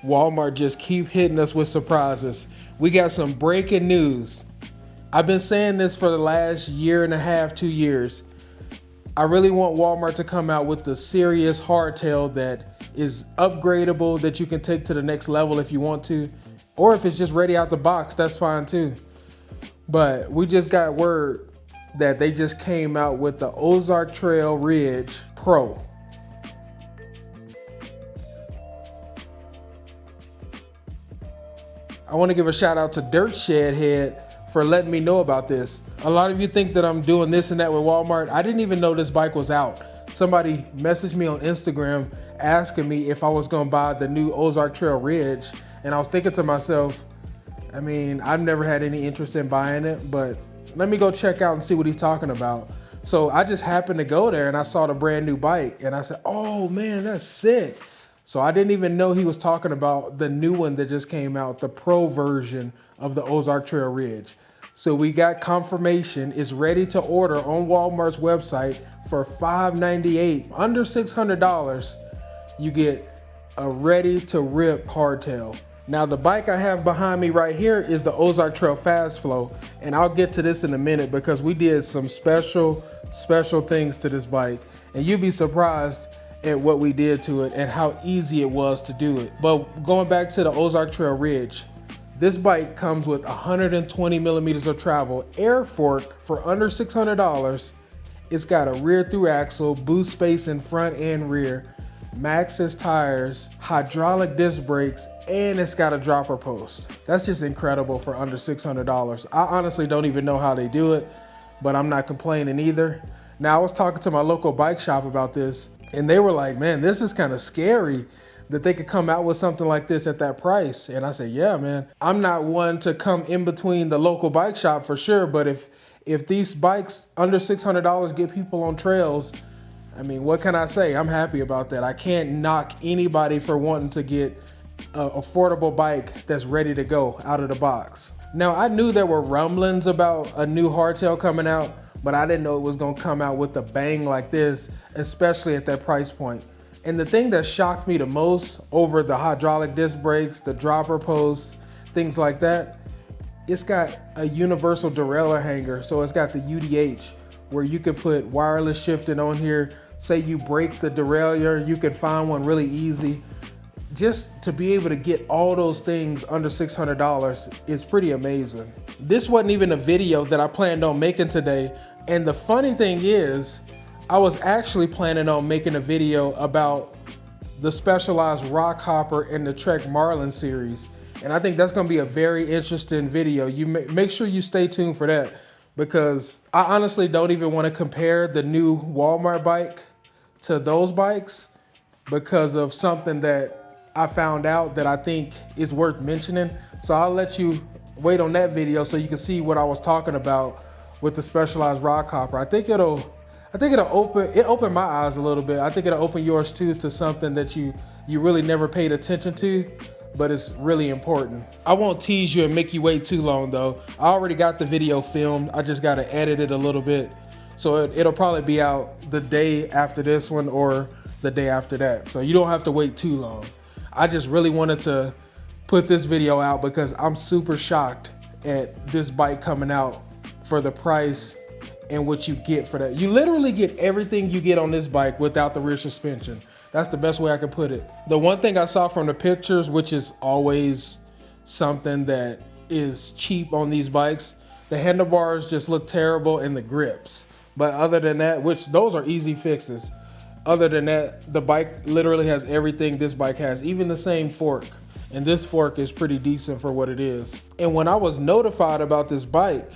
Walmart just keep hitting us with surprises. We got some breaking news. I've been saying this for the last year and a half, 2 years. I really want Walmart to come out with the serious hardtail that is upgradable, that you can take to the next level if you want to, or if it's just ready out the box, that's fine too. But we just got word that they just came out with the Ozark Trail Ridge Pro. I want to give a shout out to Dirt Shed Head for letting me know about this. A lot of you think that I'm doing this and that with Walmart. I didn't even know this bike was out. Somebody messaged me on Instagram asking me if I was gonna buy the new Ozark Trail Ridge. And I was thinking to myself, I mean, I've never had any interest in buying it, but let me go check out and see what he's talking about. So I just happened to go there and I saw the brand new bike and I said, oh man, that's sick. So I didn't even know he was talking about the new one that just came out, the Pro version of the Ozark Trail Ridge. So we got confirmation, it's ready to order on Walmart's website for $598, under $600. You get a ready to rip hardtail. Now the bike I have behind me right here is the Ozark Trail Fast Flow, and I'll get to this in a minute because we did some special things to this bike, and you'd be surprised at what we did to it and how easy it was to do it. But going back to the Ozark Trail Ridge, this bike comes with 120 millimeters of travel, air fork for under $600. It's got a rear through axle, boot space in front and rear, Maxxis tires, hydraulic disc brakes, and it's got a dropper post. That's just incredible for under $600. I honestly don't even know how they do it, but I'm not complaining either. Now I was talking to my local bike shop about this, and they were like, man, this is kind of scary that they could come out with something like this at that price. And I said, yeah, man, I'm not one to come in between the local bike shop for sure. But if these bikes under $600 get people on trails, I mean, what can I say? I'm happy about that. I can't knock anybody for wanting to get an affordable bike that's ready to go out of the box. Now, I knew there were rumblings about a new hardtail coming out, but I didn't know it was gonna come out with a bang like this, especially at that price point. And the thing that shocked me the most over the hydraulic disc brakes, the dropper posts, things like that, it's got a universal derailleur hanger. So it's got the UDH where you can put wireless shifting on here. Say you break the derailleur, you can find one really easy. Just to be able to get all those things under $600 is pretty amazing. This wasn't even a video that I planned on making today. And the funny thing is, I was actually planning on making a video about the Specialized Rock Hopper and the Trek Marlin series. And I think that's gonna be a very interesting video. You make sure you stay tuned for that, because I honestly don't even wanna compare the new Walmart bike to those bikes because of something that I found out that I think is worth mentioning. So I'll let you wait on that video so you can see what I was talking about with the Specialized Rock Hopper. I think it'll open my eyes a little bit. I think it'll open yours too to something that you really never paid attention to, but it's really important. I won't tease you and make you wait too long though. I already got the video filmed. I just gotta edit it a little bit. So it'll probably be out the day after this one or the day after that. So you don't have to wait too long. I just really wanted to put this video out because I'm super shocked at this bike coming out for the price and what you get for that. You literally get everything you get on this bike without the rear suspension. That's the best way I can put it. The one thing I saw from the pictures, which is always something that is cheap on these bikes, the handlebars just look terrible and the grips. But other than that, which those are easy fixes. Other than that, the bike literally has everything this bike has, even the same fork. And this fork is pretty decent for what it is. And when I was notified about this bike,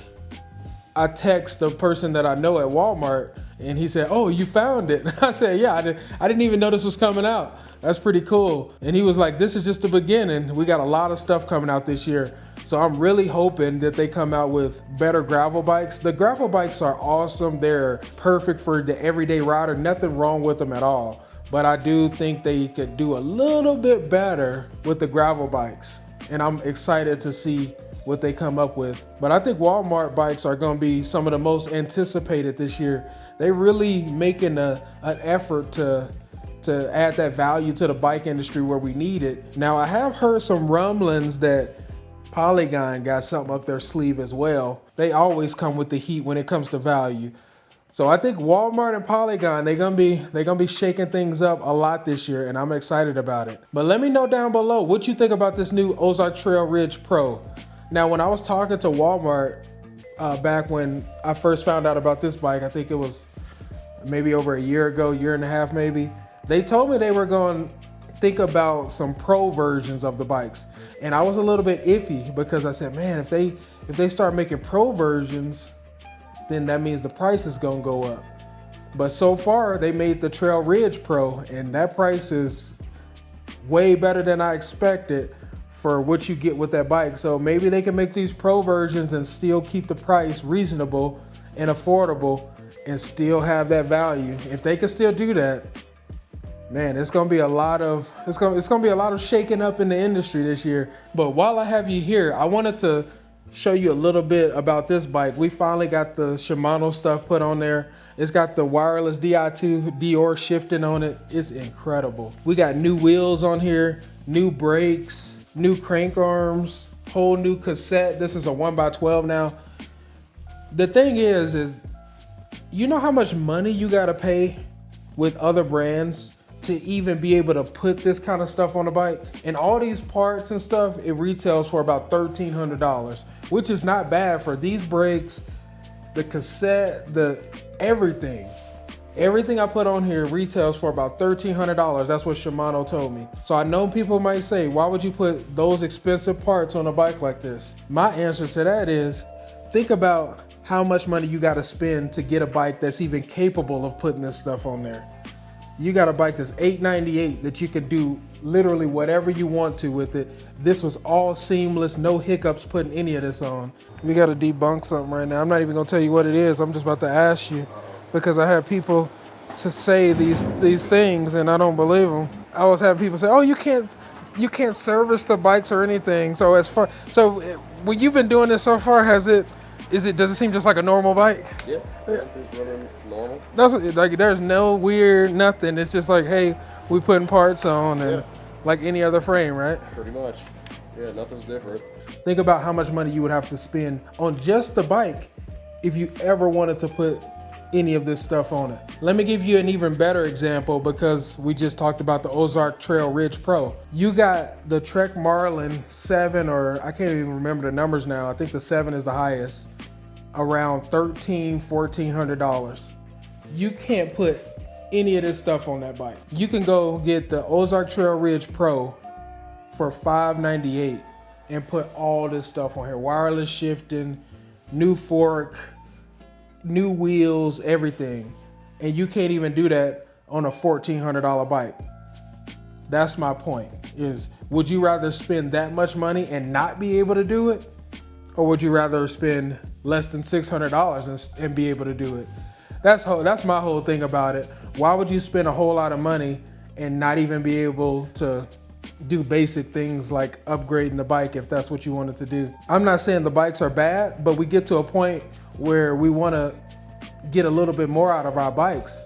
I text the person that I know at Walmart and he said, oh, you found it. I said, yeah, I didn't even know this was coming out. That's pretty cool. And he was like, this is just the beginning. We got a lot of stuff coming out this year. So I'm really hoping that they come out with better gravel bikes. The gravel bikes are awesome. They're perfect for the everyday rider. Nothing wrong with them at all. But I do think they could do a little bit better with the gravel bikes. And I'm excited to see what they come up with. But I think Walmart bikes are gonna be some of the most anticipated this year. They really making an effort to to add that value to the bike industry where we need it. Now, I have heard some rumblings that Polygon got something up their sleeve as well. They always come with the heat when it comes to value. So I think Walmart and Polygon, they're gonna be shaking things up a lot this year, and I'm excited about it. But let me know down below what you think about this new Ozark Trail Ridge Pro. Now, when I was talking to Walmart back when I first found out about this bike, I think it was maybe over a year ago, year and a half maybe, they told me they were going to think about some pro versions of the bikes. And I was a little bit iffy because I said, man, if they start making pro versions, then that means the price is gonna go up. But so far they made the Trail Ridge Pro, and that price is way better than I expected for what you get with that bike. So maybe they can make these pro versions and still keep the price reasonable and affordable and still have that value. If they can still do that, man, it's gonna be a lot of shaking up in the industry this year. But while I have you here, I wanted to show you a little bit about this bike. We finally got the Shimano stuff put on there. It's got the wireless Di2 Dior shifting on it. It's incredible. We got new wheels on here, new brakes, new crank arms, whole new cassette. This is a 1x12 now. The thing is you know how much money you gotta pay with other brands to even be able to put this kind of stuff on a bike? And all these parts and stuff, it retails for about $1,300, which is not bad for these brakes, the cassette, the everything. Everything I put on here retails for about $1,300. That's what Shimano told me. So I know people might say, why would you put those expensive parts on a bike like this? My answer to that is, think about how much money you gotta spend to get a bike that's even capable of putting this stuff on there. You got a bike that's $898 that you can do literally whatever you want to with it. This was all seamless, no hiccups putting any of this on. We got to debunk something right now. I'm not even gonna tell you what it is. I'm just about to ask you because I have people to say these things and I don't believe them. I always have people say, "Oh, you can't service the bikes or anything." So when you've been doing this so far, does it seem just like a normal bike? Yeah, it's running normal. That's what, like, there's no weird nothing. It's just like, hey, we putting parts on and like any other frame, right? Pretty much. Yeah, nothing's different. Think about how much money you would have to spend on just the bike if you ever wanted to put any of this stuff on it. Let me give you an even better example because we just talked about the Ozark Trail Ridge Pro. You got the Trek Marlin 7, or I can't even remember the numbers now. I think the 7 is the highest, around $1,300. You can't put any of this stuff on that bike. You can go get the Ozark Trail Ridge Pro for $598 and put all this stuff on here. Wireless shifting, new fork, new wheels, everything. And you can't even do that on a $1,400 bike. That's my point, is would you rather spend that much money and not be able to do it? Or would you rather spend less than $600 and be able to do it? That's my whole thing about it. Why would you spend a whole lot of money and not even be able to do basic things like upgrading the bike if that's what you wanted to do? I'm not saying the bikes are bad, but we get to a point where we want to get a little bit more out of our bikes.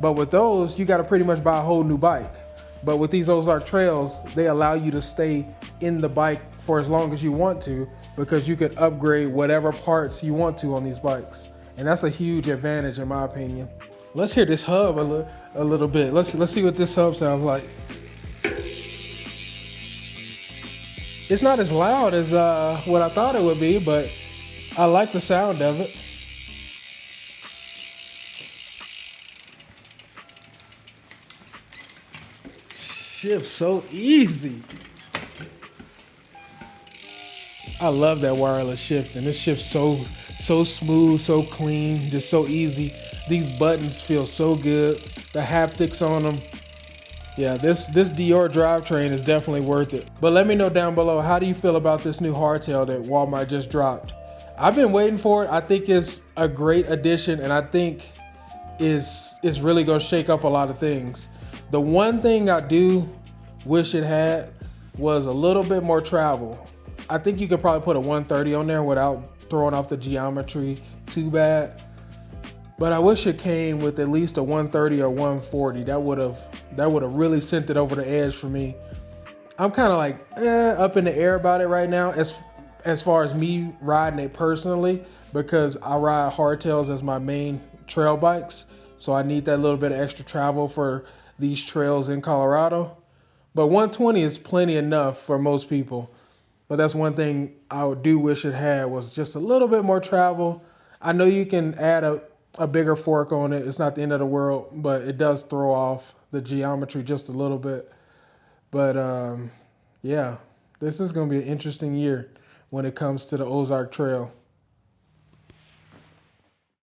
But with those, you got to pretty much buy a whole new bike. But with these Ozark Trails, they allow you to stay in the bike for as long as you want to, because you can upgrade whatever parts you want to on these bikes. And that's a huge advantage in my opinion. Let's hear this hub a little bit. Let's see what this hub sounds like. It's not as loud as what I thought it would be, but I like the sound of it. Shifts so easy. I love that wireless shifting. This shifts so smooth, so clean, just so easy. These buttons feel so good. The haptics on them. Yeah, this Dior drivetrain is definitely worth it. But let me know down below, how do you feel about this new hardtail that Walmart just dropped? I've been waiting for it. I think it's a great addition, and I think it's really gonna shake up a lot of things. The one thing I do wish it had was a little bit more travel. I think you could probably put a 130 on there without throwing off the geometry too bad. But I wish it came with at least a 130 or 140. That would have That would have really sent it over the edge for me. I'm kind of like up in the air about it right now as far as me riding it personally, because I ride hardtails as my main trail bikes. So I need that little bit of extra travel for these trails in Colorado. But 120 is plenty enough for most people. But that's one thing I do wish it had, was just a little bit more travel. I know you can add a bigger fork on it. It's not the end of the world, but it does throw off the geometry just a little bit. But yeah, this is going to be an interesting year when it comes to the Ozark Trail.